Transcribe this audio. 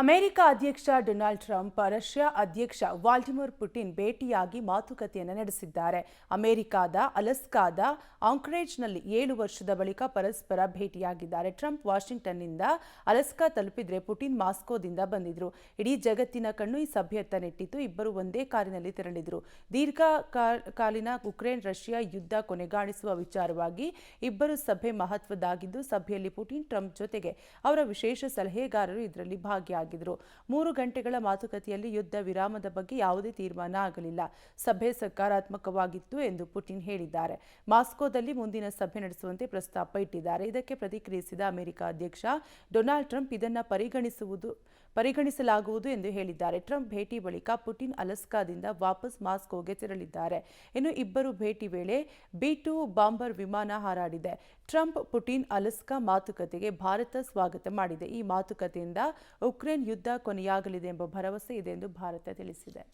America ಅಧ್ಯಕ್ಷ Donald Trump Russia ಅಧ್ಯಕ್ಷ Vladimir Putin ಭೇಟಿಯಾಗಿ ಮಾತುಕತೆಯನ್ನು ನಡೆಸಿದ್ದಾರೆ. ಅಮೆರಿಕದ ಅಲಾಸ್ಕಾದ ಆಂಕ್ರೇಜ್ನಲ್ಲಿ 7 ವರ್ಷದ ಬಳಿಕ ಪರಸ್ಪರ ಭೇಟಿಯಾಗಿದ್ದಾರೆ. ಟ್ರಂಪ್ ವಾಷಿಂಗ್ಟನ್ನಿಂದ ಅಲಾಸ್ಕಾ ತಲುಪಿದ್ರೆ ಪುಟಿನ್ ಮಾಸ್ಕೋದಿಂದ ಬಂದಿದ್ರು. ಇಡೀ ಜಗತ್ತಿನ ಕಣ್ಣು ಈ ಸಭೆಯತ್ತ ನೆಟ್ಟಿತ್ತು. ಇಬ್ಬರು ಒಂದೇ ಕಾರಿನಲ್ಲಿ ತೆರಳಿದ್ರು. ದೀರ್ಘಕಾಲೀನ ಉಕ್ರೇನ್ ರಷ್ಯಾ ಯುದ್ಧ ಕೊನೆಗಾಣಿಸುವ ವಿಚಾರವಾಗಿ ಇಬ್ಬರು ಸಭೆ ಮಹತ್ವದ್ದಾಗಿದ್ದು, ಸಭೆಯಲ್ಲಿ ಪುಟಿನ್ ಟ್ರಂಪ್ ಜೊತೆಗೆ ಅವರ ವಿಶೇಷ ಸಲಹೆಗಾರರು ಇದರಲ್ಲಿ ಭಾಗಿಯಾಗಿದ್ದಾರೆ. 3 ಗಂಟೆಗಳ ಮಾತುಕತೆಯಲ್ಲಿ ಯುದ್ಧ ವಿರಾಮದ ಬಗ್ಗೆ ಯಾವುದೇ ತೀರ್ಮಾನ ಆಗಲಿಲ್ಲ. ಸಭೆ ಸಕಾರಾತ್ಮಕವಾಗಿತ್ತು ಎಂದು ಪುಟಿನ್ ಹೇಳಿದ್ದಾರೆ. ಮಾಸ್ಕೋದಲ್ಲಿ ಮುಂದಿನ ಸಭೆ ನಡೆಸುವಂತೆ ಪ್ರಸ್ತಾಪ ಇಟ್ಟಿದ್ದಾರೆ. ಇದಕ್ಕೆ ಪ್ರತಿಕ್ರಿಯಿಸಿದ ಅಮೆರಿಕ ಅಧ್ಯಕ್ಷ ಡೊನಾಲ್ಡ್ ಟ್ರಂಪ್ ಇದನ್ನು ಪರಿಗಣಿಸಲಾಗುವುದು ಎಂದು ಹೇಳಿದ್ದಾರೆ. ಟ್ರಂಪ್ ಭೇಟಿ ಬಳಿಕ ಪುಟಿನ್ ಅಲಾಸ್ಕಾದಿಂದ ವಾಪಸ್ ಮಾಸ್ಕೋಗೆ ತೆರಳಿದ್ದಾರೆ. ಇನ್ನು ಇಬ್ಬರು ಭೇಟಿ ವೇಳೆ B-2 ಬಾಂಬರ್ ವಿಮಾನ ಹಾರಾಡಿದೆ. ಟ್ರಂಪ್ ಪುಟಿನ್ ಅಲಾಸ್ಕಾ ಮಾತುಕತೆಗೆ ಭಾರತ ಸ್ವಾಗತ ಮಾಡಿದೆ. ಈ ಮಾತುಕತೆಯಿಂದ ಉಕ್ರೇನ್ ಯುದ್ಧ ಕೊನೆಯಾಗಲಿದೆ ಎಂಬ ಭರವಸೆ ಇದೆ ಎಂದು ಭಾರತ ತಿಳಿಸಿದೆ.